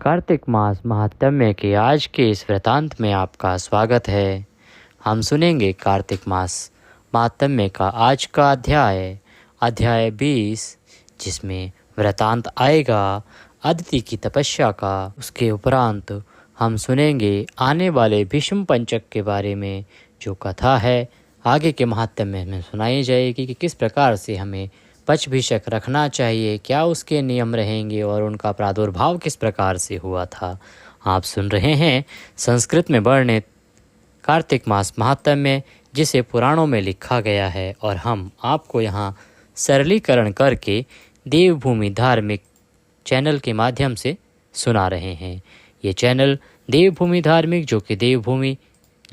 कार्तिक मास महात्म्य के आज के इस वृतांत में आपका स्वागत है। हम सुनेंगे कार्तिक मास महात्म्य का आज का अध्याय 20, जिसमें वृतांत आएगा अदिति की तपस्या का। उसके उपरांत हम सुनेंगे आने वाले भीष्म पंचक के बारे में जो कथा है आगे के महात्म्य में सुनाई जाएगी कि किस प्रकार से हमें पचभीषक रखना चाहिए, क्या उसके नियम रहेंगे और उनका प्रादुर्भाव किस प्रकार से हुआ था। आप सुन रहे हैं संस्कृत में वर्णित कार्तिक मास महात्म्य, जिसे पुराणों में लिखा गया है और हम आपको यहाँ सरलीकरण करके देवभूमि धार्मिक चैनल के माध्यम से सुना रहे हैं। ये चैनल देवभूमि धार्मिक, जो कि देवभूमि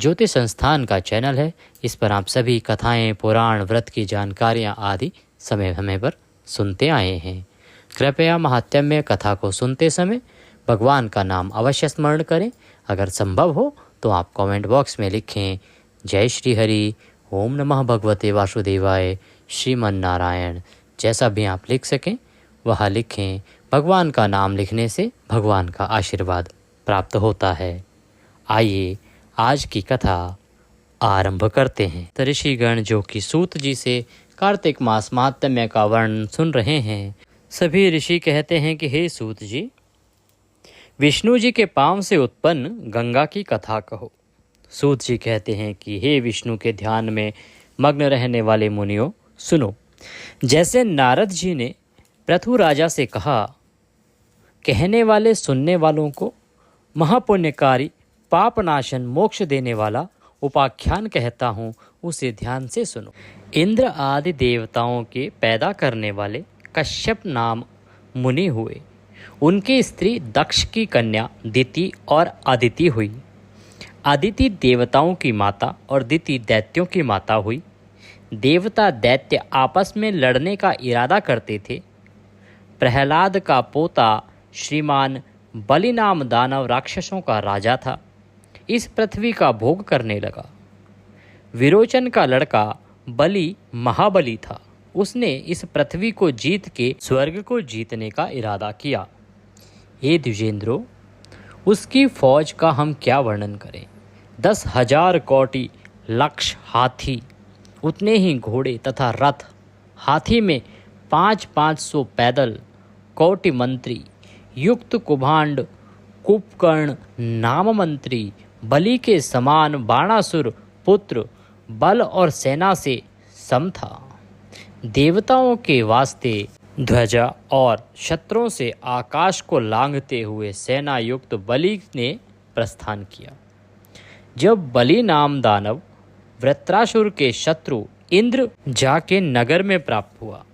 ज्योतिष संस्थान का चैनल है, इस पर आप सभी कथाएं, पुराण, व्रत की जानकारियाँ आदि समय समय पर सुनते आए हैं। कृपया महात्म्य कथा को सुनते समय भगवान का नाम अवश्य स्मरण करें। अगर संभव हो तो आप कमेंट बॉक्स में लिखें जय श्री हरि, ओम नमः भगवते वासुदेवाय, श्रीमन नारायण। जैसा भी आप लिख सकें वह लिखें। भगवान का नाम लिखने से भगवान का आशीर्वाद प्राप्त होता है। आइए आज की कथा आरंभ करते हैं। ऋषिगण जो कि सूत जी से कार्तिक मास महात्म्य का वर्णन सुन रहे हैं, सभी ऋषि कहते हैं कि हे सूत जी, विष्णु जी के पांव से उत्पन्न गंगा की कथा कहो। सूत जी कहते हैं कि हे विष्णु के ध्यान में मग्न रहने वाले मुनियों, सुनो। जैसे नारद जी ने पृथु राजा से कहा, कहने वाले सुनने वालों को महापुण्यकारी, पापनाशन, मोक्ष देने वाला उपाख्यान कहता हूँ, उसे ध्यान से सुनो। इंद्र आदि देवताओं के पैदा करने वाले कश्यप नाम मुनि हुए। उनकी स्त्री दक्ष की कन्या दिति और अदिति हुई। अदिति देवताओं की माता और दिति दैत्यों की माता हुई। देवता दैत्य आपस में लड़ने का इरादा करते थे। प्रहलाद का पोता श्रीमान बलि नाम दानव राक्षसों का राजा था। इस पृथ्वी का भोग करने लगा। विरोचन का लड़का बलि महाबली था। उसने इस पृथ्वी को जीत के स्वर्ग को जीतने का इरादा किया। हे द्विजेंद्रो, उसकी फौज का हम क्या वर्णन करें। 10,000 कोटि लक्ष हाथी, उतने ही घोड़े तथा रथ, हाथी में 500 पैदल, कोटि मंत्री, युक्त कुभांड, कुंभकर्ण नाम मंत्री, बलि के समान बाणासुर पुत्र, बल और सेना से सम था। देवताओं के वास्ते ध्वजा और शत्रुओं से आकाश को लांघते हुए सेना युक्त बलि ने प्रस्थान किया। जब बलि नाम दानव वृत्रासुर के शत्रु इंद्र जाके नगर में प्राप्त हुआ,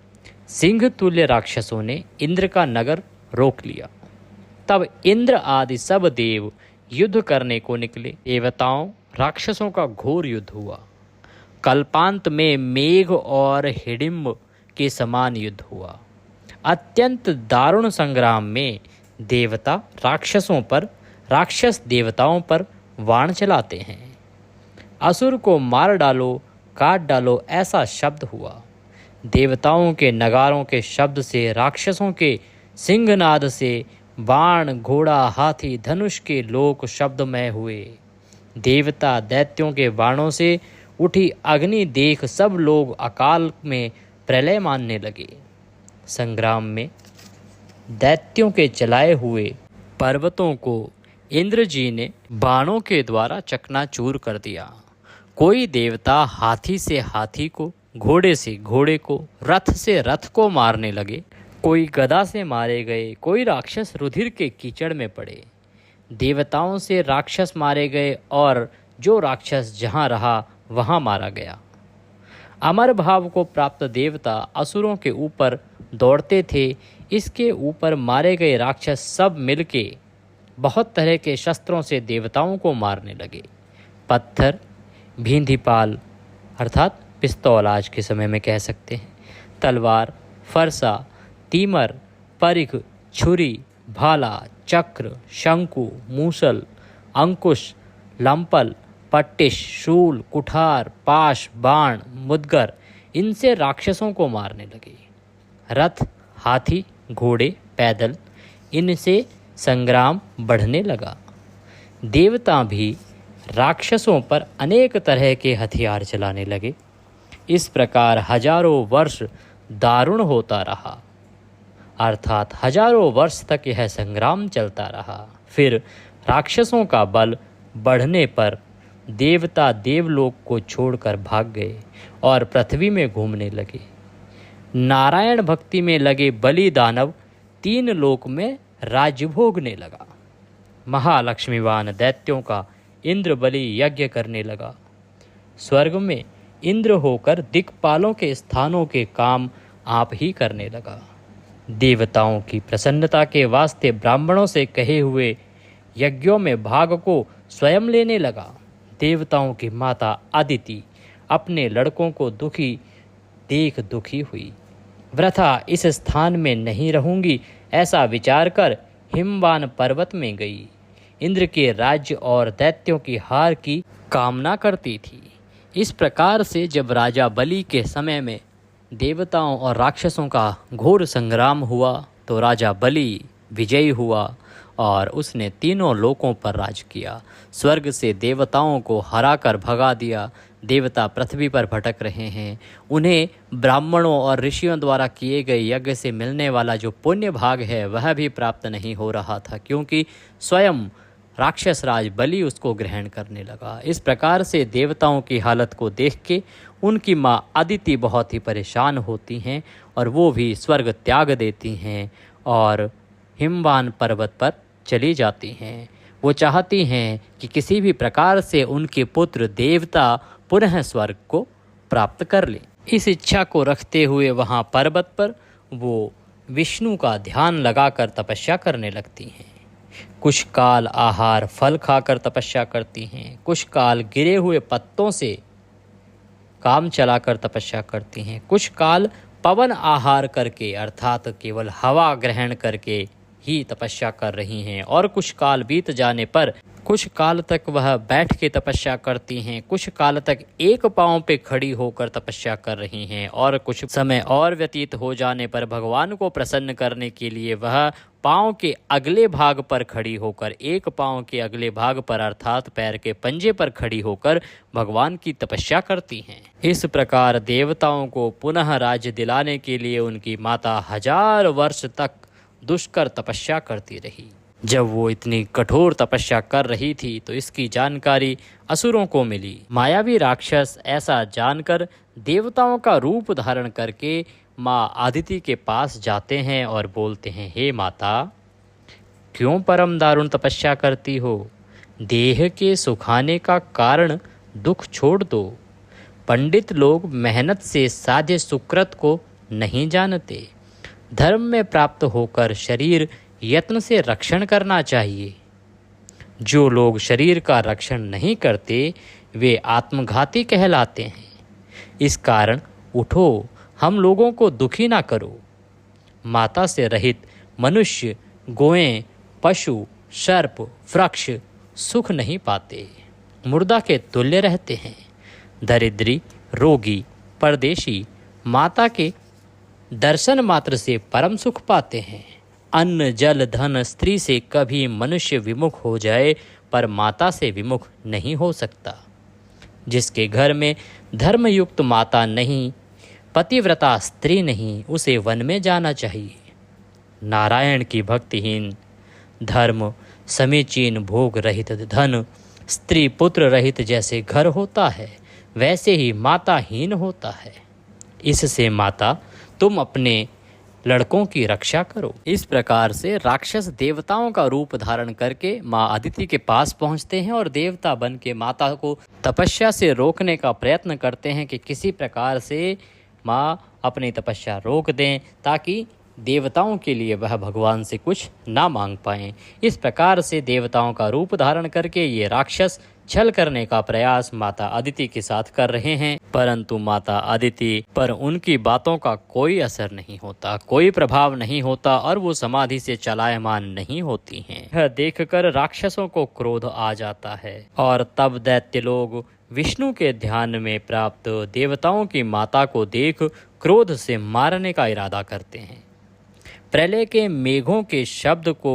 सिंह तुल्य राक्षसों ने इंद्र का नगर रोक लिया। तब इंद्र आदि सब देव युद्ध करने को निकले। देवताओं राक्षसों का घोर युद्ध हुआ। कल्पांत में मेघ और हिडिंब के समान युद्ध हुआ। अत्यंत दारुण संग्राम में देवता राक्षसों पर, राक्षस देवताओं पर बाण चलाते हैं। असुर को मार डालो, काट डालो, ऐसा शब्द हुआ। देवताओं के नगारों के शब्द से, राक्षसों के सिंहनाद से बाण, घोड़ा, हाथी, धनुष के लोक शब्दमय हुए। देवता दैत्यों के बाणों से उठी अग्नि देख सब लोग अकाल में प्रलय मानने लगे। संग्राम में दैत्यों के चलाए हुए पर्वतों को इंद्र जी ने बाणों के द्वारा चकनाचूर कर दिया। कोई देवता हाथी से हाथी को, घोड़े से घोड़े को, रथ से रथ को मारने लगे। कोई गदा से मारे गए, कोई राक्षस रुधिर के कीचड़ में पड़े। देवताओं से राक्षस मारे गए और जो राक्षस जहाँ रहा वहाँ मारा गया। अमर भाव को प्राप्त देवता असुरों के ऊपर दौड़ते थे। इसके ऊपर मारे गए राक्षस सब मिलके बहुत तरह के शस्त्रों से देवताओं को मारने लगे। पत्थर, भींधीपाल अर्थात पिस्तौल आज के समय में कह सकते हैं, तलवार, फरसा, तीमर, परिघ, छुरी, भाला, चक्र, शंकु, मूसल, अंकुश, लंपल, पट्टिश, शूल, कुठार, पाश, बाण, मुदगर, इनसे राक्षसों को मारने लगे। रथ, हाथी, घोड़े, पैदल, इनसे संग्राम बढ़ने लगा। देवता भी राक्षसों पर अनेक तरह के हथियार चलाने लगे। इस प्रकार हजारों वर्ष दारुण होता रहा, अर्थात हजारों वर्ष तक यह संग्राम चलता रहा। फिर राक्षसों का बल बढ़ने पर देवता देवलोक को छोड़कर भाग गए और पृथ्वी में घूमने लगे। नारायण भक्ति में लगे बलि दानव 3 लोक में राज्य भोगने लगा। महालक्ष्मीवान दैत्यों का इंद्र बलि यज्ञ करने लगा। स्वर्ग में इंद्र होकर दिक्पालों के स्थानों के काम आप ही करने लगा। देवताओं की प्रसन्नता के वास्ते ब्राह्मणों से कहे हुए यज्ञों में भाग को स्वयं लेने लगा। देवताओं की माता अदिति अपने लड़कों को दुखी देख दुखी हुई। वृथा इस स्थान में नहीं रहूंगी, ऐसा विचार कर हिमवान पर्वत में गई। इंद्र के राज्य और दैत्यों की हार की कामना करती थी। इस प्रकार से जब राजा बलि के समय में देवताओं और राक्षसों का घोर संग्राम हुआ तो राजा बलि विजयी हुआ और उसने तीनों लोकों पर राज किया। स्वर्ग से देवताओं को हराकर भगा दिया। देवता पृथ्वी पर भटक रहे हैं। उन्हें ब्राह्मणों और ऋषियों द्वारा किए गए यज्ञ से मिलने वाला जो पुण्य भाग है वह भी प्राप्त नहीं हो रहा था, क्योंकि स्वयं राक्षस राज बलि उसको ग्रहण करने लगा। इस प्रकार से देवताओं की हालत को देख के उनकी माँ अदिति बहुत ही परेशान होती हैं और वो भी स्वर्ग त्याग देती हैं और हिमवान पर्वत पर चली जाती हैं। वो चाहती हैं कि किसी भी प्रकार से उनके पुत्र देवता पुनः स्वर्ग को प्राप्त कर लें। इस इच्छा को रखते हुए वहाँ पर्वत पर वो विष्णु का ध्यान लगाकर तपस्या करने लगती हैं। कुछ काल आहार फल खाकर तपस्या करती हैं, कुछ काल गिरे हुए पत्तों से काम चलाकर तपस्या करती हैं, कुछ काल पवन आहार करके अर्थात केवल हवा ग्रहण करके ही तपस्या कर रही हैं और कुछ काल बीत जाने पर कुछ काल तक वह बैठ के तपस्या करती हैं, कुछ काल तक एक पांव पे खड़ी होकर तपस्या कर रही हैं और कुछ समय और व्यतीत हो जाने पर भगवान को प्रसन्न करने के लिए वह पांव के अगले भाग पर खड़ी होकर, एक पांव के अगले भाग पर अर्थात पैर के पंजे पर खड़ी होकर भगवान की तपस्या करती हैं। इस प्रकार देवताओं को पुनः राज्य दिलाने के लिए उनकी माता 1000 वर्ष तक दुष्कर तपस्या करती रही। जब वो इतनी कठोर तपस्या कर रही थी तो इसकी जानकारी असुरों को मिली। मायावी राक्षस ऐसा जानकर देवताओं का रूप धारण करके माँ आदिति के पास जाते हैं और बोलते हैं, हे माता, क्यों परम दारुण तपस्या करती हो? देह के सुखाने का कारण दुख छोड़ दो। पंडित लोग मेहनत से साध्य सुकृत को नहीं जानते। धर्म में प्राप्त होकर शरीर यत्न से रक्षण करना चाहिए। जो लोग शरीर का रक्षण नहीं करते वे आत्मघाती कहलाते हैं। इस कारण उठो, हम लोगों को दुखी ना करो। माता से रहित मनुष्य, गोएं, पशु, सर्प, वृक्ष सुख नहीं पाते, मुर्दा के तुल्य रहते हैं। दरिद्री, रोगी, परदेशी माता के दर्शन मात्र से परम सुख पाते हैं। अन्न, जल, धन, स्त्री से कभी मनुष्य विमुख हो जाए पर माता से विमुख नहीं हो सकता। जिसके घर में धर्मयुक्त माता नहीं, पतिव्रता स्त्री नहीं, उसे वन में जाना चाहिए। नारायण की भक्तिहीन धर्म, समीचीन भोग रहित धन, स्त्री पुत्र रहित जैसे घर होता है वैसे ही माताहीन होता है। इससे माता तुम अपने लड़कों की रक्षा करो। इस प्रकार से राक्षस देवताओं का रूप धारण करके माँ अदिति के पास पहुँचते हैं और देवता बन के माता को तपस्या से रोकने का प्रयत्न करते हैं कि किसी प्रकार से माँ अपनी तपस्या रोक दें ताकि देवताओं के लिए वह भगवान से कुछ ना मांग पाएं। इस प्रकार से देवताओं का रूप धारण करके ये राक्षस छल करने का प्रयास माता अदिति के साथ कर रहे हैं, परंतु माता अदिति पर उनकी बातों का कोई असर नहीं होता, कोई प्रभाव नहीं होता और वो समाधि से चलायमान नहीं होती हैं। यह देखकर राक्षसों को क्रोध आ जाता है और तब दैत्य लोग विष्णु के ध्यान में प्राप्त देवताओं की माता को देख क्रोध से मारने का इरादा करते हैं। प्रलय के मेघों के शब्द को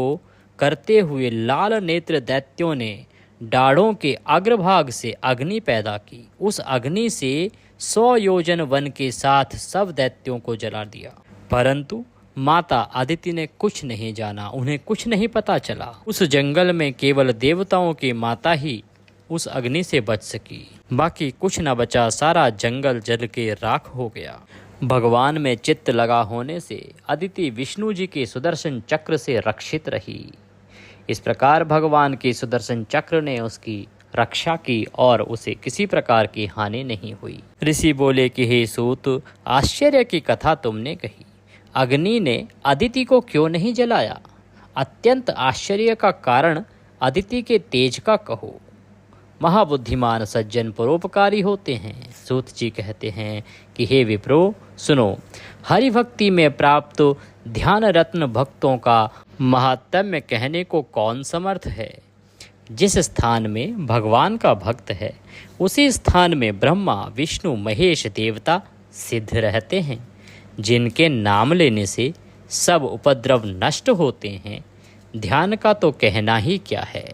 करते हुए लाल नेत्र दैत्यों ने डाढ़ों के अग्रभाग से अग्नि पैदा की। उस अग्नि से 100 योजन वन के साथ सब दैत्यों को जला दिया। परंतु माता अदिति ने कुछ नहीं जाना, उन्हें कुछ नहीं पता चला। उस जंगल में केवल देवताओं की माता ही उस अग्नि से बच सकी, बाकी कुछ न बचा। सारा जंगल जल के राख हो गया। भगवान में चित्त लगा होने से अदिति विष्णु जी के सुदर्शन चक्र से रक्षित रही। इस प्रकार भगवान के सुदर्शन चक्र ने उसकी रक्षा की और उसे किसी प्रकार की हानि नहीं हुई। ऋषि बोले कि हे सूत, आश्चर्य की कथा तुमने कही, अग्नि ने अदिति को क्यों नहीं जलाया? अत्यंत आश्चर्य का कारण अदिति के तेज का कहो। महाबुद्धिमान सज्जन परोपकारी होते हैं। सूत जी कहते हैं कि हे विप्रो सुनो, हरि भक्ति में प्राप्त ध्यान रत्न भक्तों का महात्म्य कहने को कौन समर्थ है? जिस स्थान में भगवान का भक्त है उसी स्थान में ब्रह्मा विष्णु महेश देवता सिद्ध रहते हैं, जिनके नाम लेने से सब उपद्रव नष्ट होते हैं। ध्यान का तो कहना ही क्या है।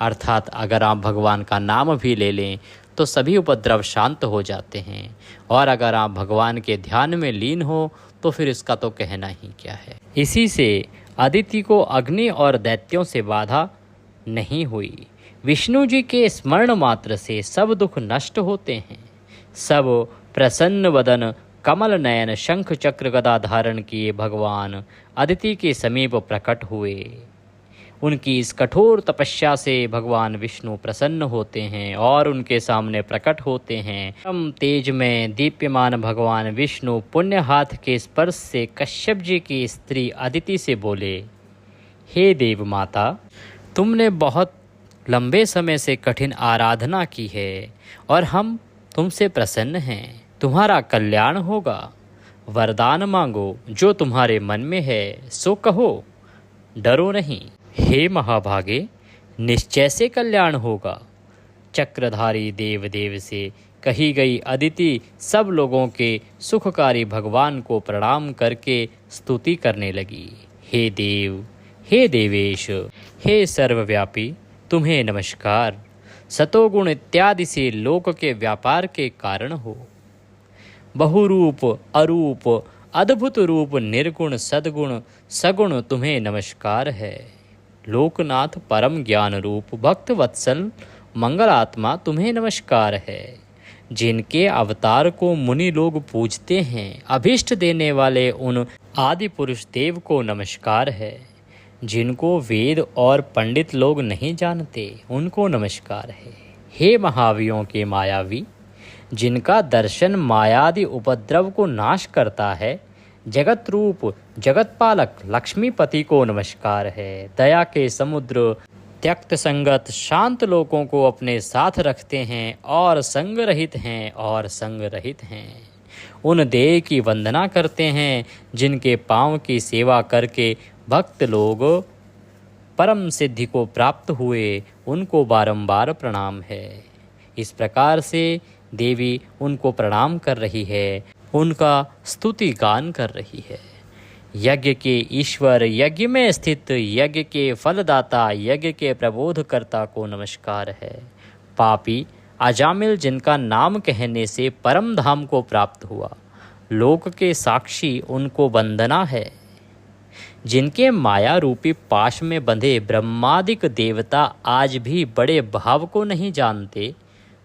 अर्थात अगर आप भगवान का नाम भी ले लें तो सभी उपद्रव शांत हो जाते हैं, और अगर आप भगवान के ध्यान में लीन हो तो फिर इसका तो कहना ही क्या है। इसी से अदिति को अग्नि और दैत्यों से बाधा नहीं हुई। विष्णु जी के स्मरण मात्र से सब दुख नष्ट होते हैं। सब प्रसन्न वदन कमल नयन शंख चक्र गदा धारण किए भगवान अदिति के समीप प्रकट हुए। उनकी इस कठोर तपस्या से भगवान विष्णु प्रसन्न होते हैं और उनके सामने प्रकट होते हैं। परम तेज में दीप्यमान भगवान विष्णु पुण्य हाथ के स्पर्श से कश्यप जी की स्त्री अदिति से बोले, हे देव माता, तुमने बहुत लंबे समय से कठिन आराधना की है और हम तुमसे प्रसन्न हैं। तुम्हारा कल्याण होगा। वरदान मांगो, जो तुम्हारे मन में है सो कहो, डरो नहीं। हे महाभागे, निश्चय से कल्याण होगा। चक्रधारी देव से कही गई अदिति सब लोगों के सुखकारी भगवान को प्रणाम करके स्तुति करने लगी। हे देव, हे देवेश, हे सर्वव्यापी, तुम्हें नमस्कार। सतोगुण इत्यादि से लोक के व्यापार के कारण हो। बहुरूप अरूप अद्भुत रूप निर्गुण सद्गुण सगुण तुम्हें नमस्कार है। लोकनाथ परम ज्ञान रूप भक्त वत्सल मंगलात्मा तुम्हें नमस्कार है। जिनके अवतार को मुनि लोग पूजते हैं, अभिष्ट देने वाले उन आदि पुरुष देव को नमस्कार है। जिनको वेद और पंडित लोग नहीं जानते उनको नमस्कार है। हे महावियों के मायावी, जिनका दर्शन मायादि उपद्रव को नाश करता है, जगत रूप जगत पालक लक्ष्मीपति को नमस्कार है। दया के समुद्र त्यक्त संगत शांत लोगों को अपने साथ रखते हैं और संग रहित हैं। उन देव की वंदना करते हैं जिनके पांव की सेवा करके भक्त लोग परम सिद्धि को प्राप्त हुए, उनको बारंबार प्रणाम है। इस प्रकार से देवी उनको प्रणाम कर रही है, उनका स्तुति गान कर रही है। यज्ञ के ईश्वर, यज्ञ में स्थित, यज्ञ के फलदाता, यज्ञ के प्रबोधकर्ता को नमस्कार है। पापी अजामिल, जिनका नाम कहने से परम धाम को प्राप्त हुआ, लोक के साक्षी, उनको वंदना है। जिनके माया रूपी पाश में बंधे ब्रह्मादिक देवता आज भी बड़े भाव को नहीं जानते,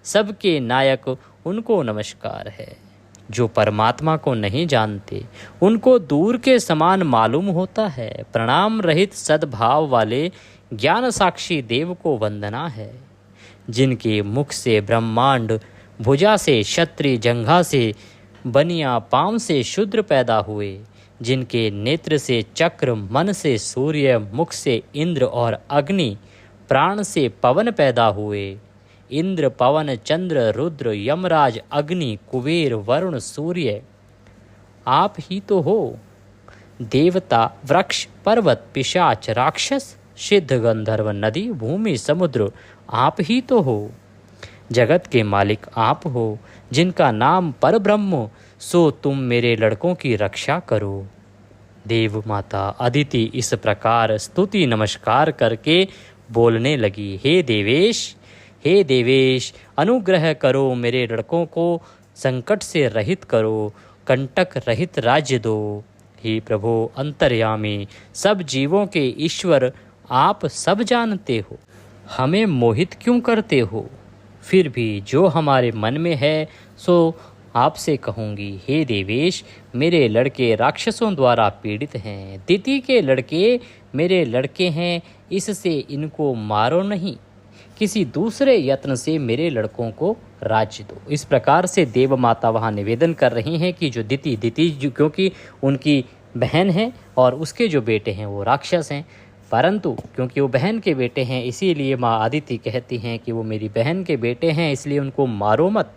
सबके नायक, उनको नमस्कार है। जो परमात्मा को नहीं जानते उनको दूर के समान मालूम होता है। प्रणाम रहित सद्भाव वाले ज्ञान साक्षी देव को वंदना है। जिनके मुख से ब्रह्मांड, भुजा से क्षत्रिय, जंघा से बनिया, पांव से शूद्र पैदा हुए, जिनके नेत्र से चक्र, मन से सूर्य, मुख से इंद्र और अग्नि, प्राण से पवन पैदा हुए। इंद्र, पवन, चंद्र, रुद्र, यमराज, अग्नि, कुबेर, वरुण, सूर्य आप ही तो हो। देवता, वृक्ष, पर्वत, पिशाच, राक्षस, सिद्ध, गंधर्व, नदी, भूमि, समुद्र आप ही तो हो। जगत के मालिक आप हो, जिनका नाम परब्रह्म, सो तुम मेरे लड़कों की रक्षा करो। देव माता अदिति इस प्रकार स्तुति नमस्कार करके बोलने लगी, हे देवेश अनुग्रह करो, मेरे लड़कों को संकट से रहित करो, कंटक रहित राज्य दो। हे प्रभु अंतर्यामी, सब जीवों के ईश्वर आप सब जानते हो, हमें मोहित क्यों करते हो? फिर भी जो हमारे मन में है सो आपसे कहूँगी। हे देवेश, मेरे लड़के राक्षसों द्वारा पीड़ित हैं, दिति के लड़के मेरे लड़के हैं, इससे इनको मारो नहीं, किसी दूसरे यत्न से मेरे लड़कों को राज्य दो। इस प्रकार से देव माता वहाँ निवेदन कर रही हैं कि जो दिति जो क्योंकि उनकी बहन है और उसके जो बेटे हैं वो राक्षस हैं, परंतु क्योंकि वो बहन के बेटे हैं इसीलिए माँ अदिति कहती हैं कि वो मेरी बहन के बेटे हैं इसलिए उनको मारो मत,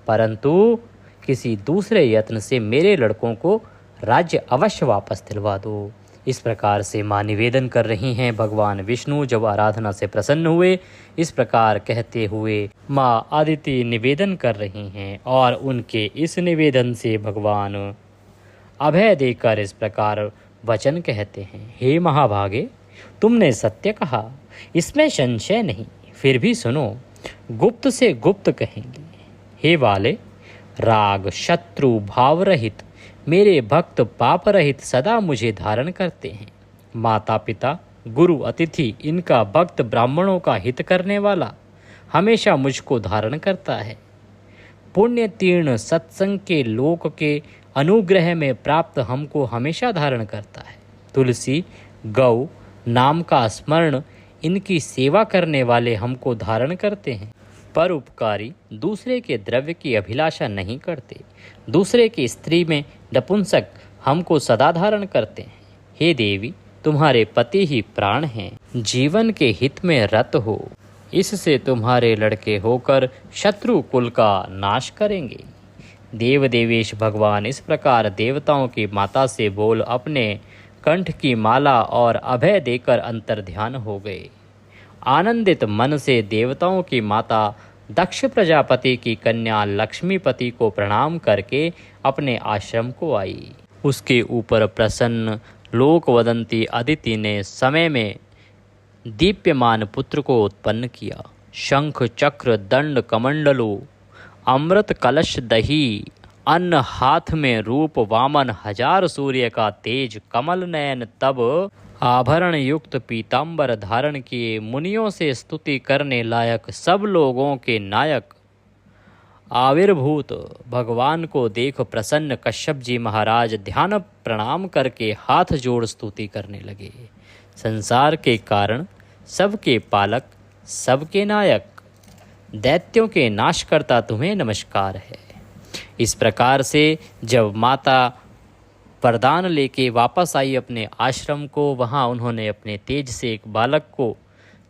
परंतु किसी दूसरे यत्न से मेरे लड़कों को राज्य अवश्य वापस दिलवा दो। इस प्रकार से माँ निवेदन कर रही हैं। भगवान विष्णु जब आराधना से प्रसन्न हुए, इस प्रकार कहते हुए माँ अदिति निवेदन कर रही हैं और उनके इस निवेदन से भगवान अभय देकर इस प्रकार वचन कहते हैं, हे महाभागे, तुमने सत्य कहा, इसमें संशय नहीं, फिर भी सुनो, गुप्त से गुप्त कहेंगे। हे वाले, राग शत्रु भाव रहित मेरे भक्त पाप रहित सदा मुझे धारण करते हैं। माता पिता गुरु अतिथि इनका भक्त ब्राह्मणों का हित करने वाला हमेशा मुझको धारण करता है। पुण्य तीर्ण सत्संग के लोक के अनुग्रह में प्राप्त हमको हमेशा धारण करता है। तुलसी गौ नाम का स्मरण इनकी सेवा करने वाले हमको धारण करते हैं। परोपकारी दूसरे के द्रव्य की अभिलाषा नहीं करते, दूसरे की स्त्री में नपुंसक हमको सदा धारण करते हैं। हे देवी, तुम्हारे पति ही प्राण हैं, जीवन के हित में रत हो, इससे तुम्हारे लड़के होकर शत्रु कुल का नाश करेंगे। देव देवेश भगवान इस प्रकार देवताओं की माता से बोल अपने कंठ की माला और अभय देकर अंतर्ध्यान हो गए। आनंदित मन से देवताओं की माता दक्ष प्रजापति की कन्या लक्ष्मीपति को प्रणाम करके अपने आश्रम को आई। उसके ऊपर प्रसन्न लोकवदंती अदिति ने समय में दीप्यमान पुत्र को उत्पन्न किया। शंख चक्र दंड कमंडलो अमृत कलश दही अन्न हाथ में रूप वामन, हजार सूर्य का तेज कमल नयन, तब आभरण युक्त पीतांबर धारण किए, मुनियों से स्तुति करने लायक सब लोगों के नायक आविर्भूत भगवान को देख प्रसन्न कश्यप जी महाराज ध्यान प्रणाम करके हाथ जोड़ स्तुति करने लगे। संसार के कारण, सबके पालक, सबके नायक, दैत्यों के नाशकर्ता तुम्हें नमस्कार है। इस प्रकार से जब माता वरदान लेके वापस आई अपने आश्रम को, वहाँ उन्होंने अपने तेज से एक बालक को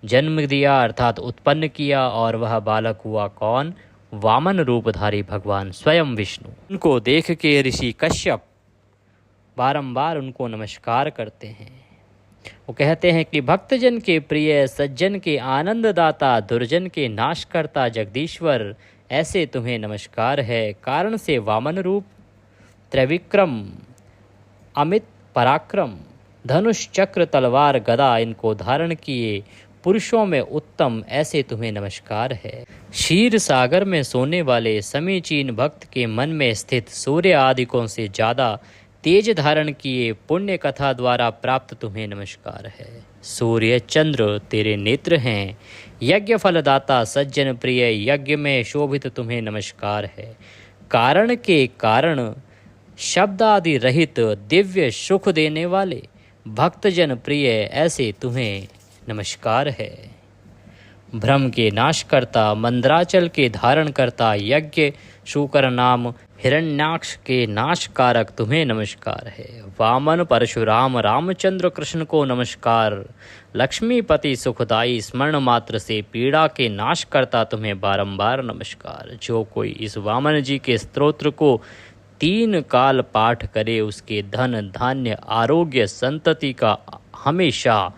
जन्म दिया अर्थात उत्पन्न किया, और वह बालक हुआ कौन? वामन रूपधारी भगवान स्वयं विष्णु। उनको देख के ऋषि कश्यप बारंबार उनको नमस्कार करते हैं। वो कहते हैं कि भक्तजन के प्रिय, सज्जन के आनंददाता, दुर्जन के नाशकर्ता जगदीश्वर, ऐसे तुम्हें नमस्कार है। कारण से वामन रूप, त्रिविक्रम, अमित पराक्रम, धनुष चक्र तलवार गदा इनको धारण किए पुरुषों में उत्तम, ऐसे तुम्हें नमस्कार है। क्षीर सागर में सोने वाले समीचीन भक्त के मन में स्थित सूर्य आदिकों से ज़्यादा तेज धारण किए पुण्य कथा द्वारा प्राप्त तुम्हें नमस्कार है। सूर्य चंद्र तेरे नेत्र हैं, यज्ञ फलदाता सज्जन प्रिय, यज्ञ में शोभित तुम्हें नमस्कार है। कारण के कारण, शब्द आदि रहित दिव्य सुख देने वाले भक्तजन प्रिय, ऐसे तुम्हें नमस्कार है। भ्रम के नाशकर्ता, मंदराचल के धारण करता, यज्ञ शूकर नाम हिरण्याक्ष के नाशकारक तुम्हें नमस्कार है। वामन परशुराम रामचंद्र कृष्ण को नमस्कार। लक्ष्मीपति सुखदाई, स्मरण मात्र से पीड़ा के नाश करता तुम्हें बारंबार नमस्कार। जो कोई इस वामन जी के स्तोत्र को 3 काल पाठ करे, उसके धन धान्य आरोग्य संतति का हमेशा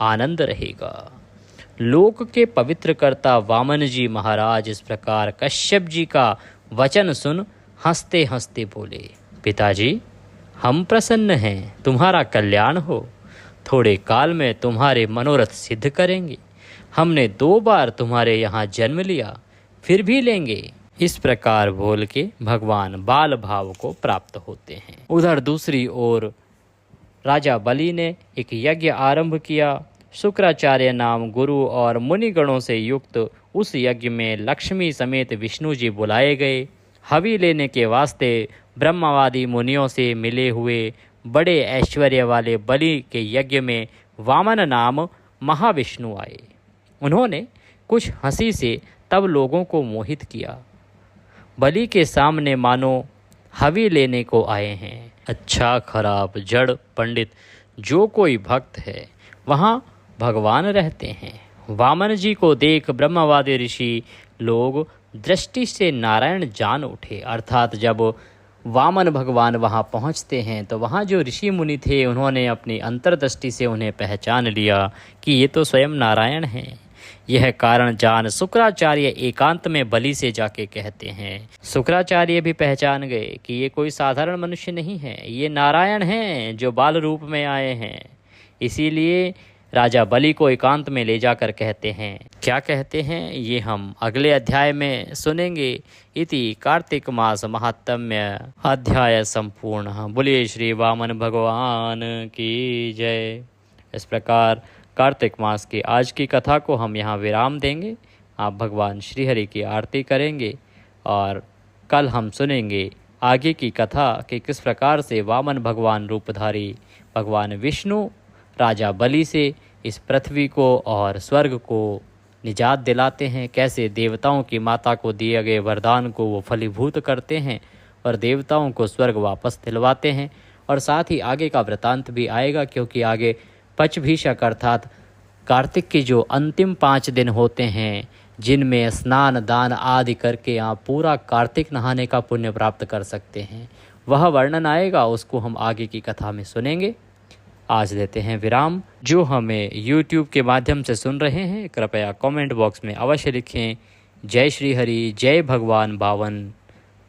आनंद रहेगा। लोक के पवित्र कर्ता वामन जी महाराज इस प्रकार कश्यप जी का वचन सुन हंसते हंसते बोले, पिताजी, हम प्रसन्न हैं, तुम्हारा कल्याण हो। थोड़े काल में तुम्हारे मनोरथ सिद्ध करेंगे। हमने 2 बार तुम्हारे यहाँ जन्म लिया, फिर भी लेंगे। इस प्रकार बोल के भगवान बाल भाव को प्राप्त होते हैं। उधर दूसरी ओर राजा बलि ने एक यज्ञ आरंभ किया। शुक्राचार्य नाम गुरु और मुनिगणों से युक्त उस यज्ञ में लक्ष्मी समेत विष्णु जी बुलाए गए। हवि लेने के वास्ते ब्रह्मवादी मुनियों से मिले हुए बड़े ऐश्वर्य वाले बलि के यज्ञ में वामन नाम महाविष्णु आए। उन्होंने कुछ हंसी से तब लोगों को मोहित किया। बलि के सामने मानो हवि लेने को आए हैं। अच्छा खराब जड़ पंडित जो कोई भक्त है वहाँ भगवान रहते हैं। वामन जी को देख ब्रह्मवादी ऋषि लोग दृष्टि से नारायण जान उठे। अर्थात जब वामन भगवान वहाँ पहुँचते हैं तो वहाँ जो ऋषि मुनि थे उन्होंने अपनी अंतर्दृष्टि से उन्हें पहचान लिया कि ये तो स्वयं नारायण हैं। यह कारण जान शुक्राचार्य एकांत में बलि से जाके कहते हैं। शुक्राचार्य भी पहचान गए कि ये कोई साधारण मनुष्य नहीं है, ये नारायण हैं जो बाल रूप में आए हैं। इसीलिए राजा बलि को एकांत में ले जाकर कहते हैं। क्या कहते हैं ये हम अगले अध्याय में सुनेंगे। इति कार्तिक मास महात्म्य अध्याय संपूर्ण। बोलिए श्री वामन भगवान की जय। इस प्रकार कार्तिक मास की आज की कथा को हम यहाँ विराम देंगे। आप भगवान श्रीहरि की आरती करेंगे और कल हम सुनेंगे आगे की कथा कि किस प्रकार से वामन भगवान रूपधारी भगवान विष्णु राजा बलि से इस पृथ्वी को और स्वर्ग को निजात दिलाते हैं, कैसे देवताओं की माता को दिए गए वरदान को वो फलीभूत करते हैं और देवताओं को स्वर्ग वापस दिलवाते हैं। और साथ ही आगे का वृतांत भी आएगा, क्योंकि आगे पचभीषक अर्थात कार्तिक के जो अंतिम 5 दिन होते हैं जिनमें स्नान दान आदि करके आप पूरा कार्तिक नहाने का पुण्य प्राप्त कर सकते हैं, वह वर्णन आएगा। उसको हम आगे की कथा में सुनेंगे। आज देते हैं विराम। जो हमें YouTube के माध्यम से सुन रहे हैं कृपया कमेंट बॉक्स में अवश्य लिखें जय श्री हरि, जय भगवान बावन,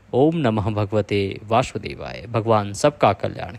ओम नमः भगवते वासुदेवाय। भगवान सबका कल्याण